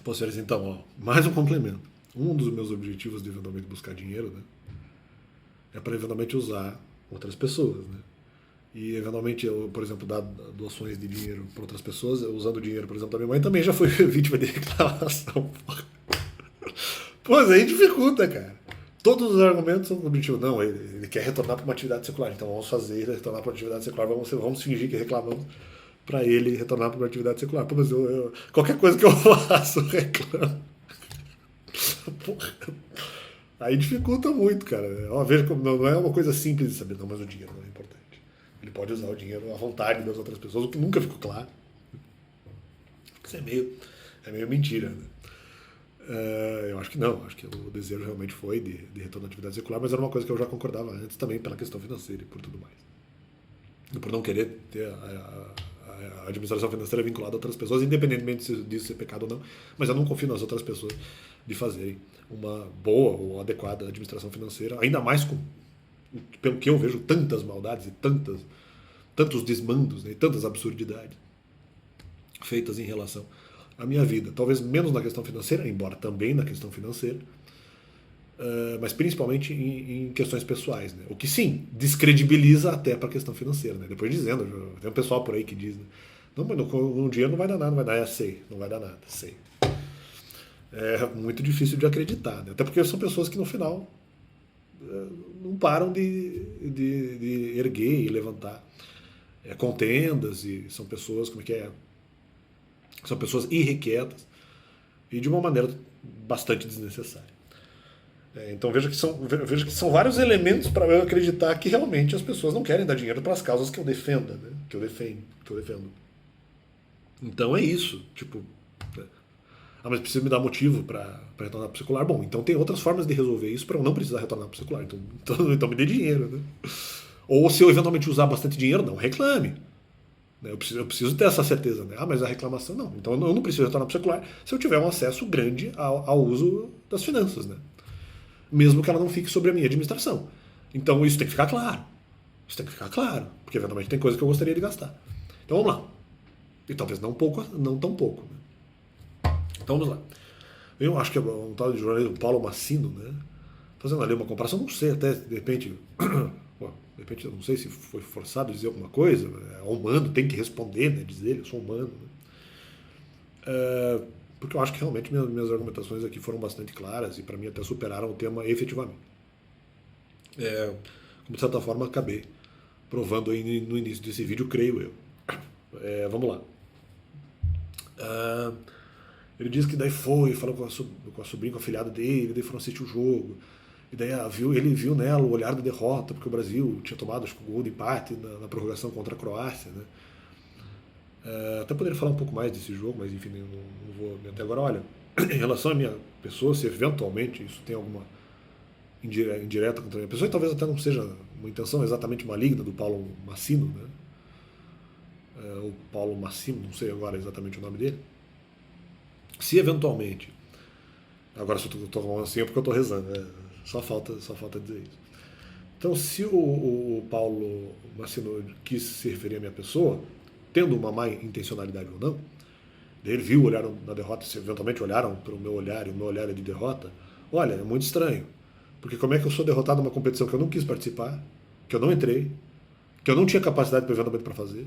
Posso dizer assim, então, ó, mais um complemento. Um dos meus objetivos de eventualmente buscar dinheiro, né, é para eventualmente usar outras pessoas, né? E eventualmente eu, por exemplo, dar doações de dinheiro para outras pessoas, usando o dinheiro, por exemplo, da minha mãe, também já fui vítima de reclamação. Pois aí dificulta, cara. Todos os argumentos são objetivos. Não, ele quer retornar para uma atividade secular. Então vamos fazer ele retornar para uma atividade secular. Vamos fingir que reclamamos para ele retornar para uma atividade secular. Pô, mas qualquer coisa que eu faço, eu reclamo. Porra. Aí dificulta muito, cara. Veja como não é uma coisa simples de saber, não, mas o dinheiro não é importante. Ele pode usar o dinheiro à vontade das outras pessoas, o que nunca ficou claro. Isso é meio mentira, né? Eu acho que não, acho que o desejo realmente foi de retorno à atividade secular, mas era uma coisa que eu já concordava antes também pela questão financeira e por tudo mais. E por não querer ter a administração financeira vinculada a outras pessoas, independentemente disso ser pecado ou não, mas eu não confio nas outras pessoas de fazerem uma boa ou adequada administração financeira, ainda mais pelo que eu vejo, tantas maldades e tantos desmandos, né, e tantas absurdidades feitas em relação à minha vida. Talvez menos na questão financeira, embora também na questão financeira, mas principalmente em questões pessoais, né? O que sim, descredibiliza até para a questão financeira, né? Depois dizendo, tem um pessoal por aí que diz, né? Não, mas um dia não vai dar nada, não vai dar, sei, não vai dar nada, sei. É muito difícil de acreditar, né? Até porque são pessoas que no final não param de erguer e levantar contendas, e são pessoas, como é que é? São pessoas irrequietas e de uma maneira bastante desnecessária. Então veja que são vários elementos para eu acreditar que realmente as pessoas não querem dar dinheiro para as causas que eu defenda, né? que eu defendo. Então é isso. Tipo, né? Mas precisa me dar motivo para retornar para o secular. Bom, então tem outras formas de resolver isso para eu não precisar retornar para o secular. Então me dê dinheiro. Né? Ou se eu eventualmente usar bastante dinheiro, não reclame. Eu preciso ter essa certeza, né? Mas a reclamação não. Então eu não preciso retornar para o secular se eu tiver um acesso grande ao uso das finanças, né? Mesmo que ela não fique sobre a minha administração. Então isso tem que ficar claro. Isso tem que ficar claro, porque eventualmente tem coisa que eu gostaria de gastar. Então vamos lá. E talvez não tão pouco. Né? Então vamos lá. Eu acho que é um tal de jornalista, Paulo Massino, né? Fazendo ali uma comparação, não sei, até de repente de repente eu não sei se foi forçado a dizer alguma coisa, é humano, tem que responder, né, diz ele, eu sou humano. Né? Porque eu acho que realmente minhas argumentações aqui foram bastante claras e para mim até superaram o tema efetivamente. Como de certa forma acabei provando aí no início desse vídeo, creio eu. Vamos lá. Ele disse que daí falou com a sobrinha, com a filhada dele, daí foram assistir o jogo. E daí ele viu nela o olhar da derrota, porque o Brasil tinha tomado acho, o gol de empate na prorrogação contra a Croácia. Né? Até poderia falar um pouco mais desse jogo, mas enfim, não vou me até agora. Olha, em relação à minha pessoa, se eventualmente isso tem alguma indireta contra a minha pessoa, e talvez até não seja uma intenção exatamente maligna do Paulo Massino, né? O Paulo Massimo, não sei agora exatamente o nome dele. Se eventualmente, agora se eu estou falando assim é porque eu estou rezando, né? Só falta dizer isso. Então, se o Paulo Massino quis se referir à minha pessoa, tendo uma má intencionalidade ou não, ele viu, olharam na derrota, se eventualmente olharam para o meu olhar, e o meu olhar é de derrota, olha, é muito estranho. Porque como é que eu sou derrotado numa competição que eu não quis participar, que eu não entrei, que eu não tinha capacidade eventualmente para fazer,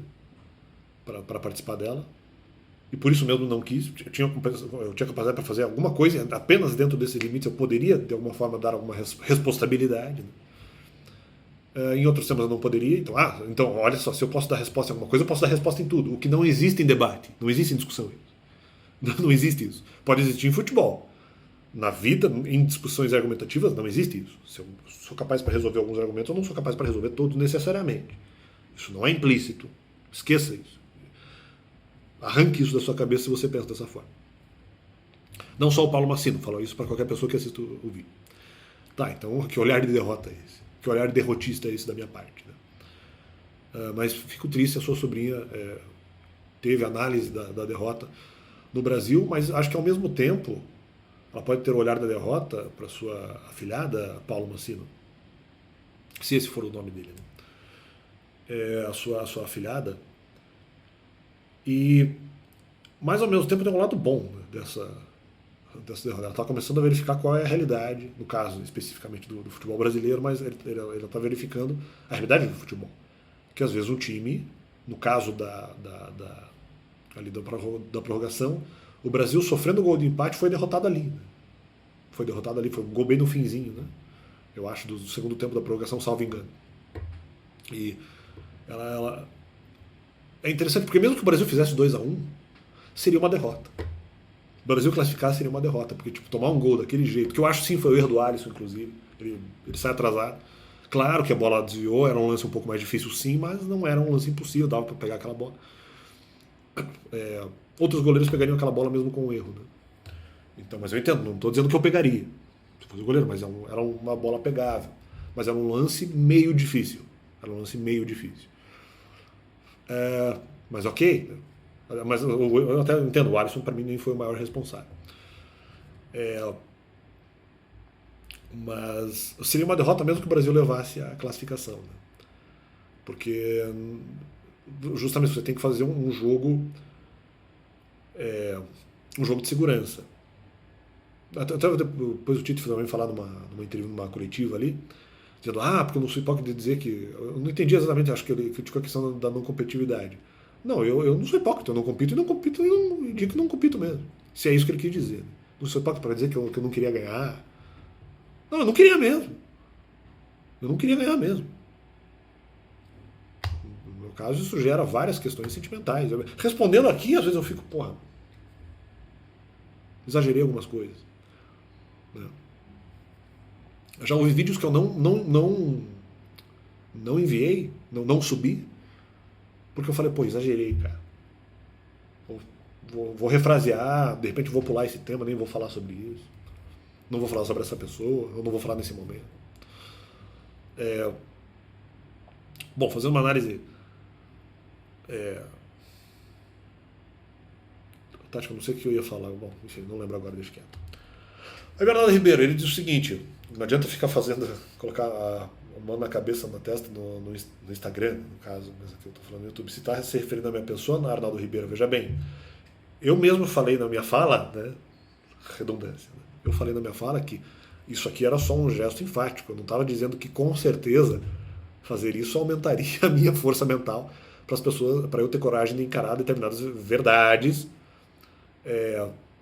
para participar dela, e por isso mesmo não quis, eu tinha capacidade para fazer alguma coisa, apenas dentro desse limite eu poderia, de alguma forma, dar alguma responsabilidade. Né? Em outros temas eu não poderia, então olha só, se eu posso dar resposta em alguma coisa, eu posso dar resposta em tudo, o que não existe em debate, não existe em discussão. Não existe isso. Pode existir em futebol. Na vida, em discussões argumentativas, não existe isso. Se eu sou capaz para resolver alguns argumentos, eu não sou capaz para resolver todos necessariamente. Isso não é implícito. Esqueça isso. Arranque isso da sua cabeça se você pensa dessa forma. Não só o Paulo Massino falou isso para qualquer pessoa que assista o vídeo. Tá, então que olhar de derrota é esse? Que olhar de derrotista é esse da minha parte? Né? Mas fico triste, a sua sobrinha teve análise da derrota no Brasil, mas acho que ao mesmo tempo ela pode ter o olhar da derrota para sua afilhada, Paulo Massino, se esse for o nome dele, né? A sua afilhada, mas ao mesmo tempo tem um lado bom, né, dessa derrota. Ela está começando a verificar qual é a realidade, no caso especificamente do futebol brasileiro, mas ele está verificando a realidade do futebol. Que às vezes um time, no caso ali da prorrogação, o Brasil sofrendo o gol de empate foi derrotado ali. Né? Foi derrotado ali, foi um gol bem no finzinho, né? Eu acho, do segundo tempo da prorrogação, salvo engano. E ela é interessante porque mesmo que o Brasil fizesse 2-1, seria uma derrota. O Brasil classificar seria uma derrota, porque tipo, tomar um gol daquele jeito, que eu acho sim foi o erro do Alisson, inclusive, ele sai atrasado. Claro que a bola desviou, era um lance um pouco mais difícil sim, mas não era um lance impossível, dava para pegar aquela bola. Outros goleiros pegariam aquela bola mesmo com um erro. Né? Então, mas eu entendo, não estou dizendo que eu pegaria, se fosse o goleiro, mas era uma bola pegável. Mas era um lance meio difícil. Mas ok. Mas eu até entendo, o Alisson para mim nem foi o maior responsável. Mas seria uma derrota mesmo que o Brasil levasse a classificação. Né? Porque justamente você tem que fazer um jogo de segurança. Até depois o Tite também falar numa entrevista, numa coletiva ali, dizendo, porque eu não sou hipócrita de dizer que... Eu não entendi exatamente, acho que ele criticou a questão da não competitividade. Não, eu não sou hipócrita, eu não compito e digo que não compito mesmo. Se é isso que ele quis dizer. Não sou hipócrita para dizer que eu não queria ganhar. Não, eu não queria mesmo. Eu não queria ganhar mesmo. No meu caso, isso gera várias questões sentimentais. Respondendo aqui, às vezes eu fico, exagerei algumas coisas. Já houve vídeos que eu não enviei, não subi, porque eu falei, exagerei, cara. Vou refrasear, de repente vou pular esse tema, nem vou falar sobre isso. Não vou falar sobre essa pessoa, eu não vou falar nesse momento. Bom, fazendo uma análise tática, não sei o que eu ia falar. Bom, enfim, não lembro agora, deixa quieto. Aí Bernardo Ribeiro, ele diz o seguinte, não adianta ficar colocar a mão na cabeça, na testa no Instagram, no caso, mas aqui eu estou falando no YouTube, se está se referindo à minha pessoa, na Arnaldo Ribeiro, veja bem, eu mesmo falei na minha fala, né, redundância, né, eu falei na minha fala que isso aqui era só um gesto enfático, eu não estava dizendo que com certeza fazer isso aumentaria a minha força mental para as pessoas, para eu ter coragem de encarar determinadas verdades,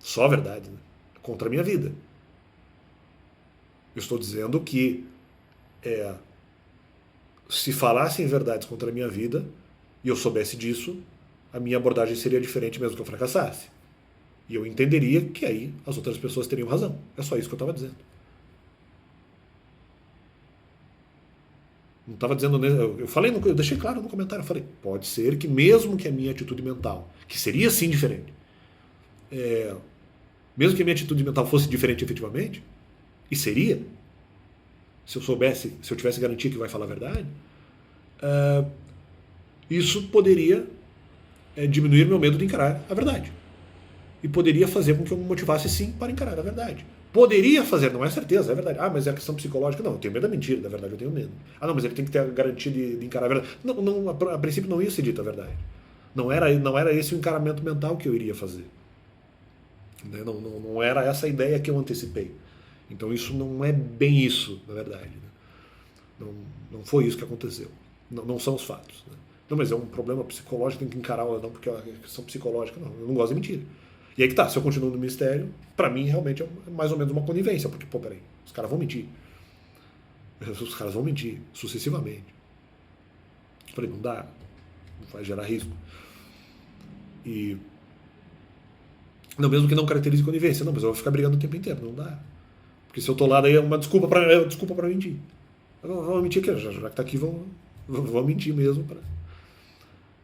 só verdade, né, contra a minha vida. Eu estou dizendo que se falassem verdades contra a minha vida e eu soubesse disso, a minha abordagem seria diferente mesmo que eu fracassasse. E eu entenderia que aí as outras pessoas teriam razão. É só isso que eu estava dizendo. Não estava dizendo... Eu falei, eu deixei claro no comentário, eu falei, pode ser que mesmo que a minha atitude mental, que seria sim diferente, mesmo que a minha atitude mental fosse diferente efetivamente, e seria, se eu tivesse garantia que vai falar a verdade, isso poderia diminuir meu medo de encarar a verdade. E poderia fazer com que eu me motivasse sim para encarar a verdade. Poderia fazer, não é certeza, é verdade. Mas é questão psicológica. Não, eu tenho medo da mentira, da verdade eu tenho medo. Não, mas ele tem que ter a garantia de encarar a verdade. Não, a princípio não ia ser dita a verdade. Não era esse o encaramento mental que eu iria fazer. Não era essa a ideia que eu antecipei. Então isso não é bem isso, na verdade. Né? Não foi isso que aconteceu. Não são os fatos. Né? Não, mas é um problema psicológico, tem que encarar ou não, porque é uma questão psicológica. Não, eu não gosto de mentira. E aí que tá, se eu continuo no mistério, pra mim realmente é mais ou menos uma conivência, porque, peraí, os caras vão mentir. Os caras vão mentir sucessivamente. Eu falei, não dá, não vai gerar risco. E... Não, mesmo que não caracterize conivência, não, mas eu vou ficar brigando o tempo inteiro, não dá. Porque se eu tô lá, daí é uma desculpa pra mentir. Vamos mentir aqui, já que tá aqui, vamos mentir mesmo.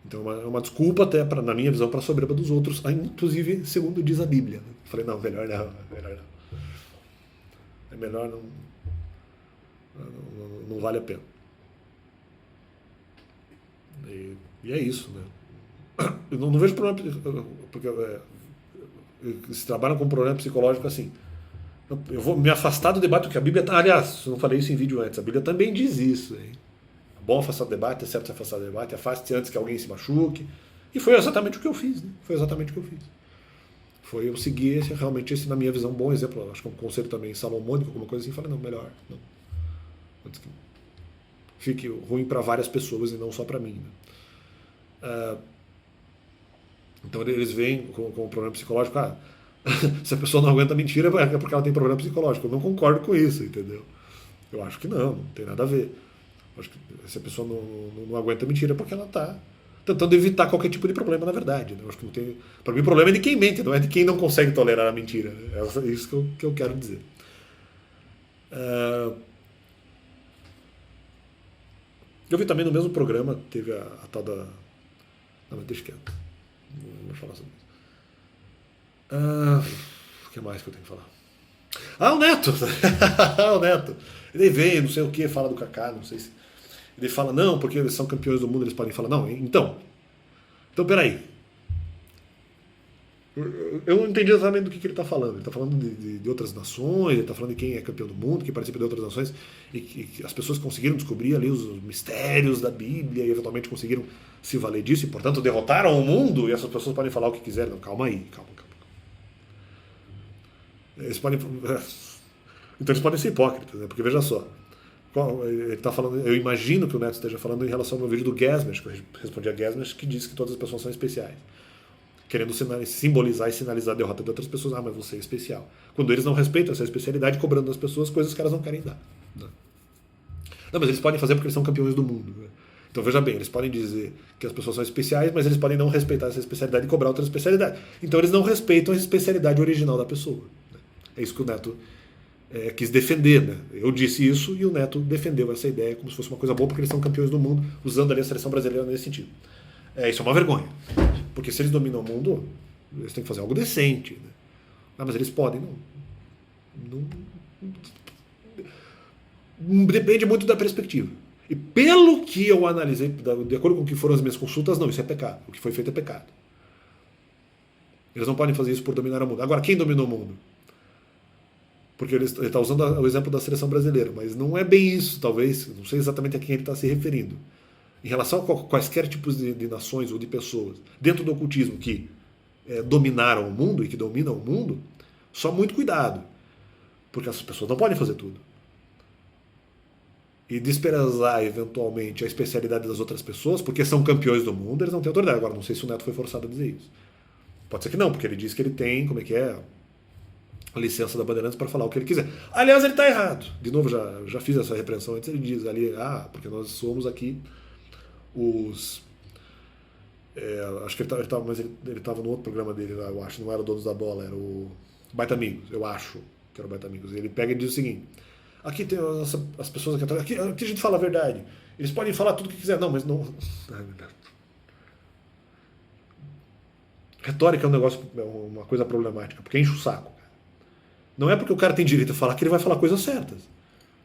Então é uma desculpa até, na minha visão, para a soberba dos outros, inclusive segundo diz a Bíblia. Né? Falei, não, melhor não. É melhor não vale a pena. E é isso, né? Eu não vejo problema, porque se trabalham com problema psicológico assim. Eu vou me afastar do debate, porque a Bíblia... Aliás, eu não falei isso em vídeo antes, a Bíblia também diz isso. Hein? É bom afastar do debate, é certo se afastar do debate, afaste-se antes que alguém se machuque. E foi exatamente o que eu fiz. Né? Foi exatamente o que eu fiz. Foi eu seguir realmente esse, na minha visão, um bom exemplo. Acho que é um conselho também salomônico, alguma coisa assim. Falei, não, melhor. Não. Antes que fique ruim para várias pessoas e não só para mim. Né? Então eles vêm com um problema psicológico. Se a pessoa não aguenta mentira é porque ela tem problema psicológico. Eu não concordo com isso, entendeu? Eu acho que não tem nada a ver. Eu acho que se a pessoa não aguenta mentira é porque ela está tentando evitar qualquer tipo de problema, na verdade. Né? Eu acho que não tem. Para mim, o problema é de quem mente, não é de quem não consegue tolerar a mentira. Né? É isso que eu quero dizer. Eu vi também no mesmo programa, teve a tal da. Não, mas deixa quieto. Não vou falar sobre isso. O que mais que eu tenho que falar? O Neto! O Neto! Ele vem, não sei o que, fala do Kaká, não sei se. Ele fala, não, porque eles são campeões do mundo, eles podem falar, não, então peraí. Eu não entendi exatamente do que ele está falando. Ele está falando de outras nações, ele está falando de quem é campeão do mundo, que participa de outras nações, e que as pessoas conseguiram descobrir ali os mistérios da Bíblia e eventualmente conseguiram se valer disso e, portanto, derrotaram o mundo, e essas pessoas podem falar o que quiserem. Não, calma aí, calma. Eles podem. Então eles podem ser hipócritas, né? Porque veja só. Ele está falando, eu imagino que o Neto esteja falando em relação ao meu vídeo do Gasmesh, que eu respondi a Gasmesh, que diz que todas as pessoas são especiais. Querendo simbolizar e sinalizar a derrota de outras pessoas. Mas você é especial. Quando eles não respeitam essa especialidade, cobrando das pessoas coisas que elas não querem dar. Não, mas eles podem fazer porque eles são campeões do mundo. Né? Então veja bem, eles podem dizer que as pessoas são especiais, mas eles podem não respeitar essa especialidade e cobrar outra especialidade. Então eles não respeitam a especialidade original da pessoa. Né? É isso que o Neto quis defender. Né? Eu disse isso e o Neto defendeu essa ideia como se fosse uma coisa boa porque eles são campeões do mundo, usando ali a seleção brasileira nesse sentido. Isso é uma vergonha. Porque se eles dominam o mundo, eles têm que fazer algo decente. Né? Mas eles podem. Não depende muito da perspectiva. E pelo que eu analisei, de acordo com o que foram as minhas consultas, não, isso é pecado. O que foi feito é pecado. Eles não podem fazer isso por dominar o mundo. Agora, quem dominou o mundo? Porque ele está usando o exemplo da seleção brasileira, mas não é bem isso, talvez, não sei exatamente a quem ele está se referindo. Em relação a quaisquer tipos de nações ou de pessoas dentro do ocultismo que dominaram o mundo e que dominam o mundo, só muito cuidado, porque essas pessoas não podem fazer tudo. E desprezar eventualmente a especialidade das outras pessoas, porque são campeões do mundo, eles não têm autoridade. Agora, não sei se o Neto foi forçado a dizer isso. Pode ser que não, porque ele diz que ele tem, a licença da Bandeirantes para falar o que ele quiser. Aliás, ele está errado. De novo, já fiz essa repreensão antes. Ele diz ali, porque nós somos aqui os. Acho que ele estava no outro programa dele lá, eu acho. Não era o Donos da Bola, era o Baita Amigos. Eu acho que era o Baita Amigos. Ele pega e diz o seguinte: aqui tem as pessoas aqui a gente fala a verdade. Eles podem falar tudo o que quiser. Não, mas não. Retórica é um negócio, uma coisa problemática, porque enche o saco. Não é porque o cara tem direito de falar que ele vai falar coisas certas.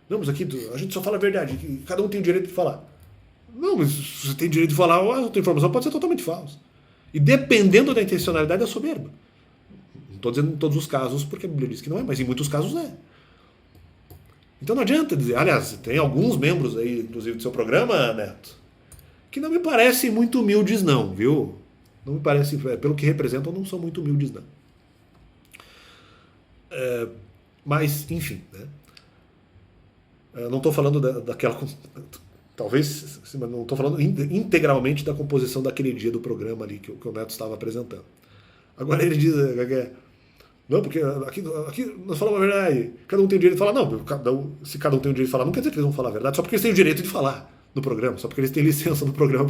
Não, mas aqui a gente só fala a verdade. Cada um tem o direito de falar. Não, mas você tem direito de falar, a outra informação pode ser totalmente falsa. E dependendo da intencionalidade, é soberba. Não estou dizendo em todos os casos, porque a Bíblia diz que não é, mas em muitos casos é. Então não adianta dizer. Aliás, tem alguns membros aí, inclusive do seu programa, Neto, que não me parecem muito humildes, não, viu? Não me parece, pelo que representam, não são muito humildes, não. Mas, enfim, né? Não estou falando daquela. Talvez, mas não estou falando integralmente da composição daquele dia do programa ali que o Neto estava apresentando. Agora ele diz, não, porque aqui nós falamos a verdade, cada um tem o direito de falar. Não, se cada um tem o direito de falar, não quer dizer que eles vão falar a verdade, só porque eles têm o direito de falar no programa, só porque eles têm licença no programa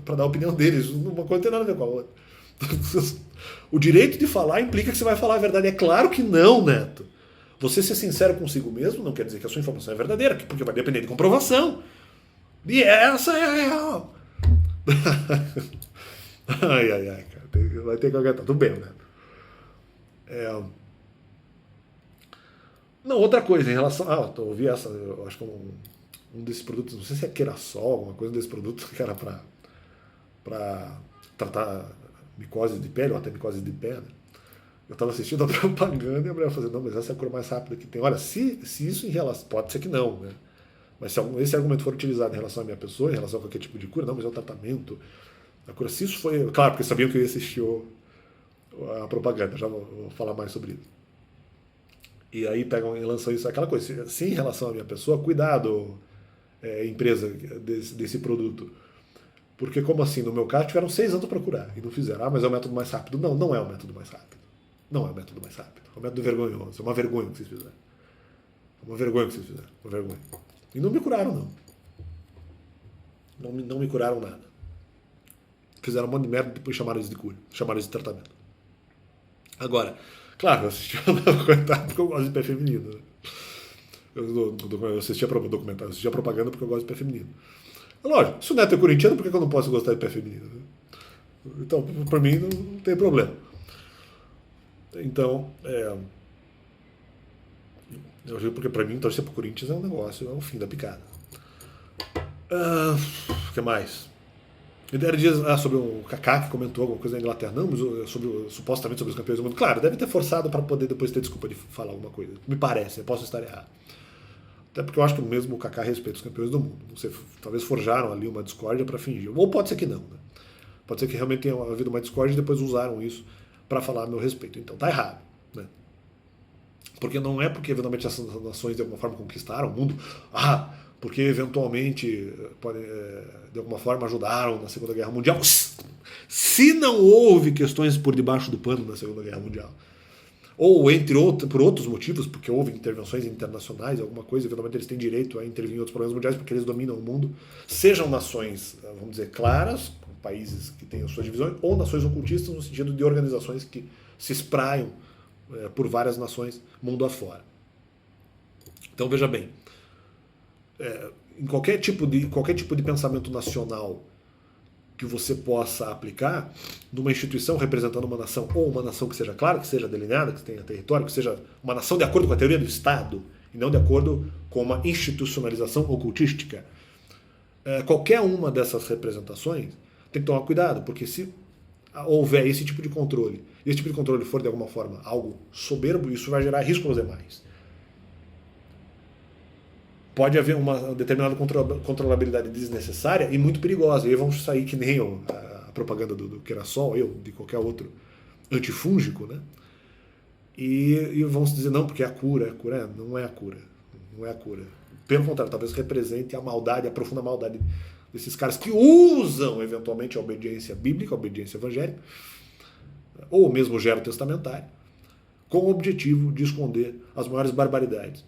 para dar a opinião deles. Uma coisa não tem nada a ver com a outra. O direito de falar implica que você vai falar a verdade. É claro que não, Neto. Você ser sincero consigo mesmo não quer dizer que a sua informação é verdadeira, porque vai depender de comprovação. E essa é a real. Ai, cara. Vai ter que aguentar. Tudo bem, né? Não, outra coisa, em relação. Eu ouvi essa, eu acho que um desses produtos, não sei se é Querasol, alguma coisa desse produto que era para tratar micose de pele, ou até micose de pele. Eu estava assistindo a propaganda e a mulher falando, não, mas essa é a cura mais rápida que tem. Olha, se isso em relação. Pode ser que não, né? Mas se esse argumento for utilizado em relação à minha pessoa, em relação a qualquer tipo de cura, não, mas é o tratamento, a cura. Se isso foi. Claro, porque sabiam que eu ia assistir a propaganda, já vou falar mais sobre isso. E aí pegam e lançam isso, aquela coisa. Se em relação à minha pessoa, cuidado, empresa desse produto. Porque como assim, no meu caso, tiveram 6 anos para procurar e não fizeram. Ah, mas é o método mais rápido. Não, não é o método mais rápido. Não é o método mais rápido. É o método vergonhoso. É uma vergonha o que vocês fizeram. É uma vergonha o que vocês fizeram. Uma vergonha. E não me curaram, não. Não me curaram nada. Fizeram um monte de merda e depois chamaram isso de cura. Chamaram isso de tratamento. Agora, claro, eu assisti documentário porque eu gosto de pé feminino. Né? Eu assistia documentário, eu assistia propaganda porque eu gosto de pé feminino. Lógico, se o Neto é corintiano, por que eu não posso gostar de pé feminino? Né? Então, por mim, não tem problema. Então, eu digo porque para mim torcer pro Corinthians é um negócio, é o fim da picada. O que mais? Ele diz sobre o Kaká, que comentou alguma coisa na Inglaterra. Não, mas supostamente sobre os campeões do mundo. Claro, deve ter forçado para poder depois ter desculpa de falar alguma coisa. Me parece, eu posso estar errado. Até porque eu acho que mesmo o Kaká respeita os campeões do mundo. Não sei, talvez forjaram ali uma discórdia para fingir. Ou pode ser que não. Né? Pode ser que realmente tenha havido uma discórdia e depois usaram isso para falar a meu respeito. Então tá errado. Né? Porque não é porque eventualmente essas nações de alguma forma conquistaram o mundo. Porque eventualmente podem, de alguma forma ajudaram na Segunda Guerra Mundial. Se não houve questões por debaixo do pano na Segunda Guerra Mundial, ou por outros motivos, porque houve intervenções internacionais, alguma coisa, eventualmente eles têm direito a intervir em outros problemas mundiais porque eles dominam o mundo, sejam nações, vamos dizer, claras, países que têm as suas divisões, ou nações ocultistas no sentido de organizações que se espraiam por várias nações mundo afora. Então veja bem, em qualquer tipo de pensamento nacional que você possa aplicar numa instituição representando uma nação, ou uma nação que seja clara, que seja delineada, que tenha território, que seja uma nação de acordo com a teoria do Estado, e não de acordo com uma institucionalização ocultística. Qualquer uma dessas representações tem que tomar cuidado, porque se houver esse tipo de controle, e esse tipo de controle for de alguma forma algo soberbo, isso vai gerar risco aos demais. Pode haver uma determinada controlabilidade desnecessária e muito perigosa. E aí vamos sair que nem a propaganda do Querasol, de qualquer outro antifúngico, né? E vamos dizer, não, porque é a cura. Não é a cura. Não é a cura. Pelo contrário, talvez represente a maldade, a profunda maldade desses caras que usam, eventualmente, a obediência bíblica, a obediência evangélica, ou mesmo o gero testamentário, com o objetivo de esconder as maiores barbaridades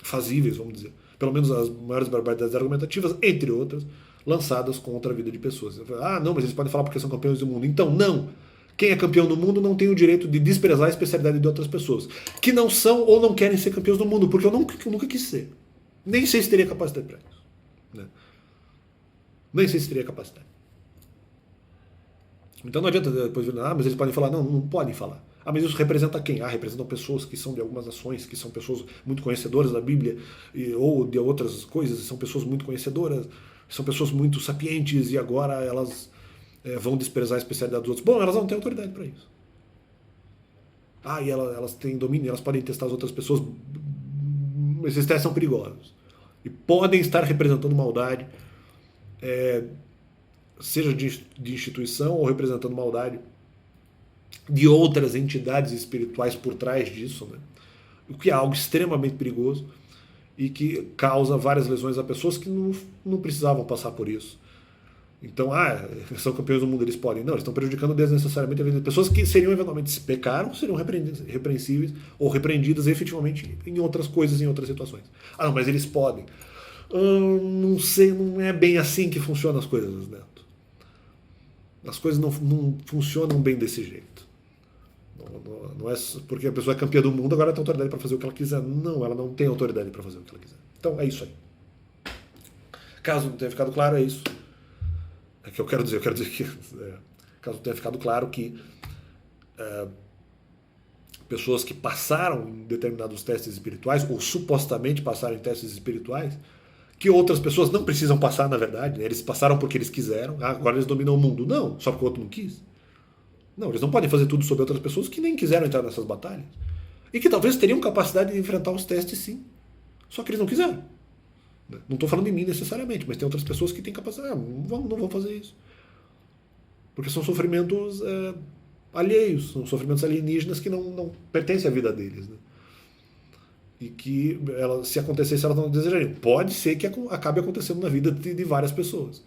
fazíveis, vamos dizer, pelo menos as maiores barbaridades argumentativas, entre outras, lançadas contra a vida de pessoas. Não, mas eles podem falar porque são campeões do mundo. Então, não. Quem é campeão do mundo não tem o direito de desprezar a especialidade de outras pessoas, que não são ou não querem ser campeões do mundo, porque eu nunca quis ser. Nem sei se teria capacidade para isso. Né? Nem sei se teria capacidade. Então não adianta depois vir, mas eles podem falar. Não podem falar. Mas isso representa quem? Representam pessoas que são de algumas nações, que são pessoas muito conhecedoras da Bíblia, ou de outras coisas, são pessoas muito conhecedoras, são pessoas muito sapientes, e agora elas vão desprezar a especialidade dos outros. Bom, elas não têm autoridade para isso. E elas têm domínio, elas podem testar as outras pessoas. Esses testes são perigosos. E podem estar representando maldade, seja de instituição ou representando maldade de outras entidades espirituais por trás disso, né? O que é algo extremamente perigoso e que causa várias lesões a pessoas que não precisavam passar por isso. Então, são campeões do mundo, eles podem. Não, eles estão prejudicando desnecessariamente a vida de pessoas que seriam, eventualmente, se pecaram, seriam repreensíveis ou repreendidas efetivamente em outras coisas, em outras situações. Não, mas eles podem. Não sei, não é bem assim que funcionam as coisas, Neto. As coisas não funcionam bem desse jeito. Não é porque a pessoa é campeã do mundo, agora ela tem autoridade para fazer o que ela quiser. Não, ela não tem autoridade para fazer o que ela quiser. Então é isso aí. Caso não tenha ficado claro, é isso. É que eu quero dizer que caso não tenha ficado claro que pessoas que passaram em determinados testes espirituais, ou supostamente passaram em testes espirituais, que outras pessoas não precisam passar, na verdade, né? Eles passaram porque eles quiseram, agora eles dominam o mundo. Não, só porque o outro não quis. Não, eles não podem fazer tudo sobre outras pessoas que nem quiseram entrar nessas batalhas. E que talvez teriam capacidade de enfrentar os testes, sim. Só que eles não quiseram. Não estou falando de mim necessariamente, mas tem outras pessoas que têm capacidade. Não vão fazer isso. Porque são sofrimentos alheios, são sofrimentos alienígenas que não pertencem à vida deles, né? E que, se acontecesse, elas não desejariam. Pode ser que acabe acontecendo na vida de várias pessoas.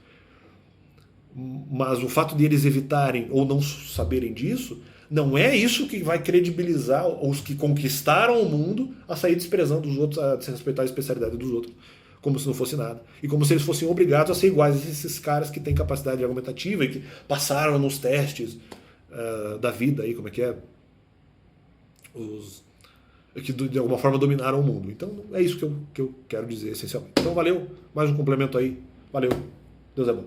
Mas o fato de eles evitarem ou não saberem disso, não é isso que vai credibilizar os que conquistaram o mundo a sair desprezando os outros, a desrespeitar a especialidade dos outros, como se não fosse nada. E como se eles fossem obrigados a ser iguais a esses caras que têm capacidade argumentativa e que passaram nos testes da vida, aí, como é que é? Que de alguma forma dominaram o mundo. Então é isso que eu quero dizer essencialmente. Então valeu, mais um complemento aí. Valeu, Deus é bom.